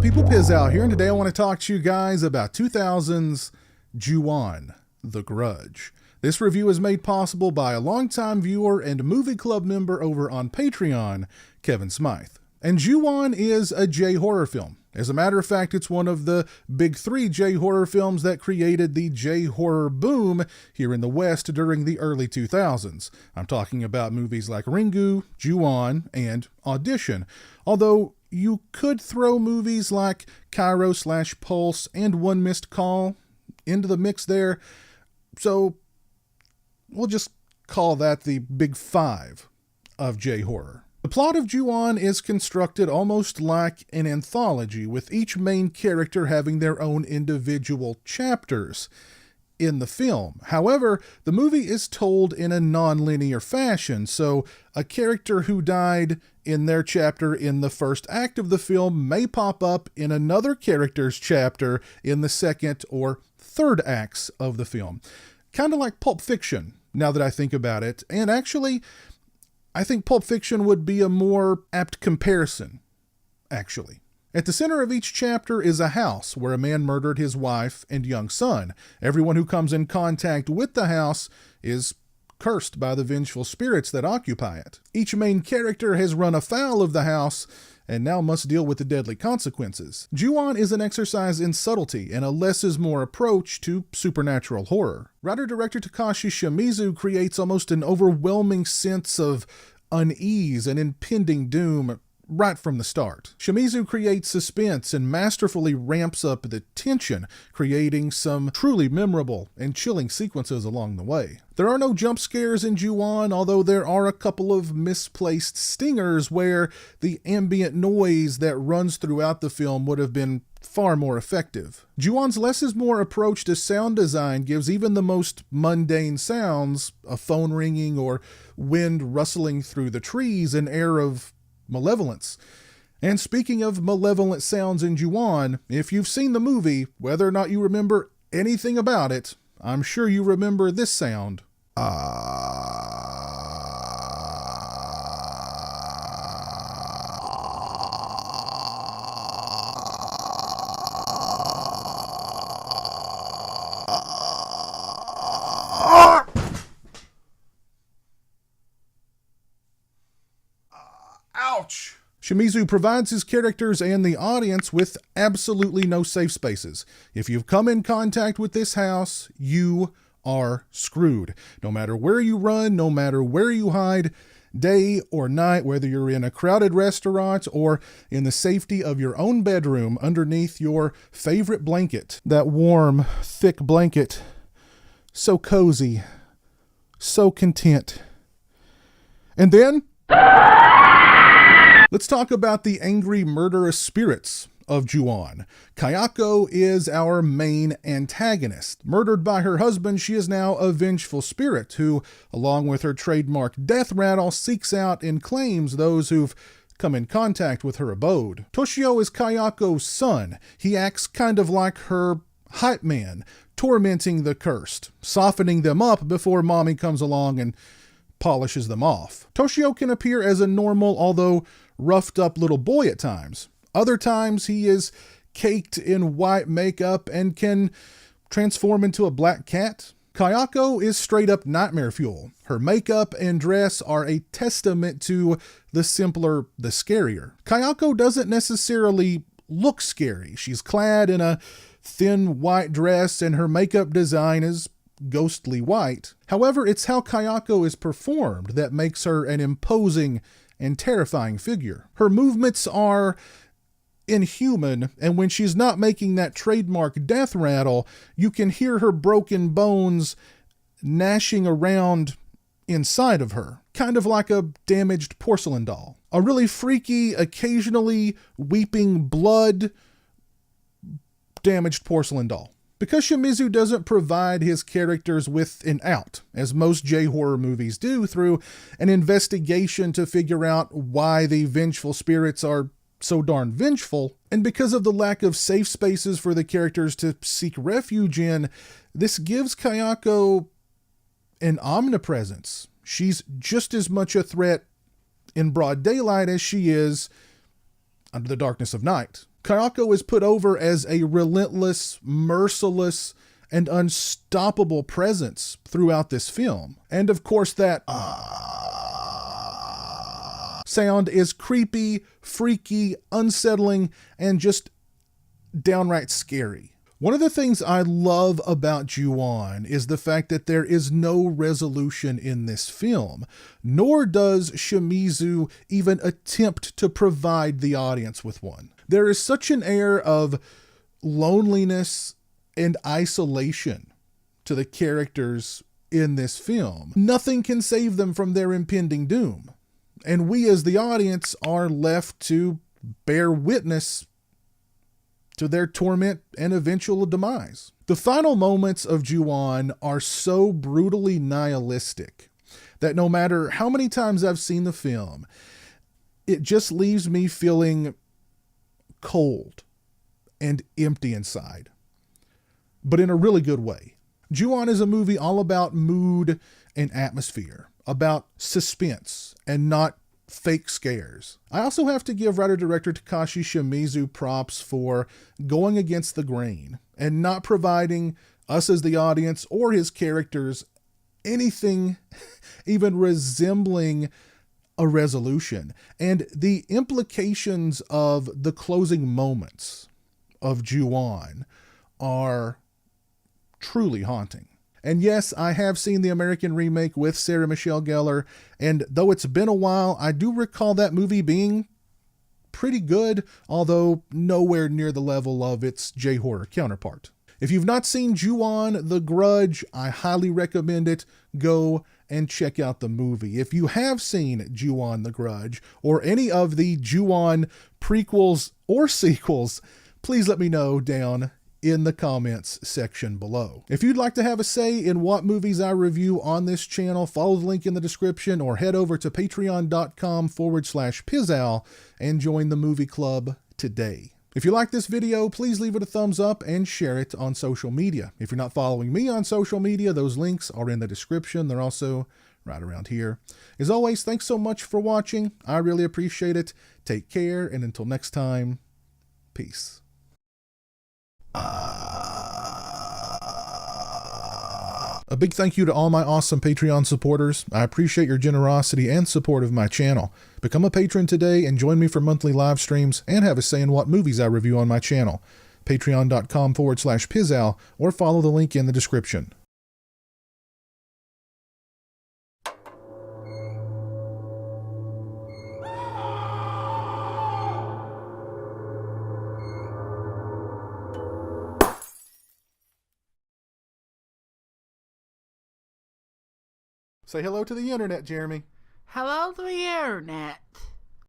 people? Piz out here, and today I want to talk to you guys about 2000's Ju-on, The Grudge. This review is made possible by a longtime viewer and movie club member over on Patreon, Kevin Smythe. And Ju-on is a J-horror film. As a matter of fact, it's one of the big three J-horror films that created the J-horror boom here in the West during the early 2000s. I'm talking about movies like Ringu, Ju-on, and Audition. Although you could throw movies like Cairo/Pulse and One Missed Call into the mix there. So we'll just call that the big five of J-horror. The plot of Ju-on is constructed almost like an anthology, with each main character having their own individual chapters in the film. However, the movie is told in a non-linear fashion, so a character who died in their chapter in the first act of the film may pop up in another character's chapter in the second or third acts of the film. Kind of like Pulp Fiction, now that I think about it. And actually, I think Pulp Fiction would be a more apt comparison, actually. At the center of each chapter is a house where a man murdered his wife and young son. Everyone who comes in contact with the house is cursed by the vengeful spirits that occupy it. Each main character has run afoul of the house and now must deal with the deadly consequences. Ju-on is an exercise in subtlety and a less is more approach to supernatural horror. Writer-director Takashi Shimizu creates almost an overwhelming sense of unease and impending doom right from the start. Shimizu creates suspense and masterfully ramps up the tension, creating some truly memorable and chilling sequences along the way. There are no jump scares in Ju-on, although there are a couple of misplaced stingers where the ambient noise that runs throughout the film would have been far more effective. Ju-on's less is more approach to sound design gives even the most mundane sounds, a phone ringing or wind rustling through the trees, an air of malevolence. And speaking of malevolent sounds in Ju-on, if you've seen the movie, whether or not you remember anything about it, I'm sure you remember this sound. Ouch! Shimizu provides his characters and the audience with absolutely no safe spaces. If you've come in contact with this house, you are screwed. No matter where you run, no matter where you hide, day or night, whether you're in a crowded restaurant or in the safety of your own bedroom underneath your favorite blanket, that warm, thick blanket, so cozy, so content. And then let's talk about the angry, murderous spirits of Ju-on. Kayako is our main antagonist. Murdered by her husband, she is now a vengeful spirit who, along with her trademark death rattle, seeks out and claims those who've come in contact with her abode. Toshio is Kayako's son. He acts kind of like her hype man, tormenting the cursed, softening them up before mommy comes along and polishes them off. Toshio can appear as a normal, although roughed up little boy at times. Other times he is caked in white makeup and can transform into a black cat. Kayako is straight up nightmare fuel. Her makeup and dress are a testament to the simpler, the scarier. Kayako doesn't necessarily look scary. She's clad in a thin white dress and her makeup design is ghostly white. However, it's how Kayako is performed that makes her an imposing and terrifying figure. Her movements are inhuman, and when she's not making that trademark death rattle, you can hear her broken bones gnashing around inside of her, kind of like a damaged porcelain doll. A really freaky, occasionally weeping blood damaged porcelain doll. Because Shimizu doesn't provide his characters with an out, as most J-horror movies do, through an investigation to figure out why the vengeful spirits are so darn vengeful, and because of the lack of safe spaces for the characters to seek refuge in, this gives Kayako an omnipresence. She's just as much a threat in broad daylight as she is under the darkness of night. Kayako is put over as a relentless, merciless, and unstoppable presence throughout this film. And of course that sound is creepy, freaky, unsettling, and just downright scary. One of the things I love about Ju-on is the fact that there is no resolution in this film, nor does Shimizu even attempt to provide the audience with one. There is such an air of loneliness and isolation to the characters in this film. Nothing can save them from their impending doom, and we as the audience are left to bear witness to their torment and eventual demise. The final moments of Ju-on are so brutally nihilistic that no matter how many times I've seen the film, it just leaves me feeling cold and empty inside, but in a really good way. Ju-on is a movie all about mood and atmosphere, about suspense and not fake scares. I also have to give writer-director Takashi Shimizu props for going against the grain and not providing us as the audience or his characters anything even resembling a resolution. And the implications of the closing moments of Ju-on are truly haunting. And yes, I have seen the American remake with Sarah Michelle Gellar, and though it's been a while, I do recall that movie being pretty good, although nowhere near the level of its J-horror counterpart. If you've not seen Ju-on: The Grudge, I highly recommend it. Go and check out the movie. If you have seen Ju-on: The Grudge, or any of the Ju-on prequels or sequels, please let me know down in the comments section below. If you'd like to have a say in what movies I review on this channel, follow the link in the description or head over to patreon.com/pizowell and join the movie club today. If you like this video, please leave it a thumbs up and share it on social media. If you're not following me on social media, those links are in the description. They're also right around here. As always, thanks so much for watching. I really appreciate it. Take care, and until next time, peace. A big thank you to all my awesome Patreon supporters. I appreciate your generosity and support of my channel. Become a patron today and join me for monthly live streams and have a say in what movies I review on my channel. Patreon.com/pizowell or follow the link in the description. Say hello to the internet, Jeremy. Hello to the internet.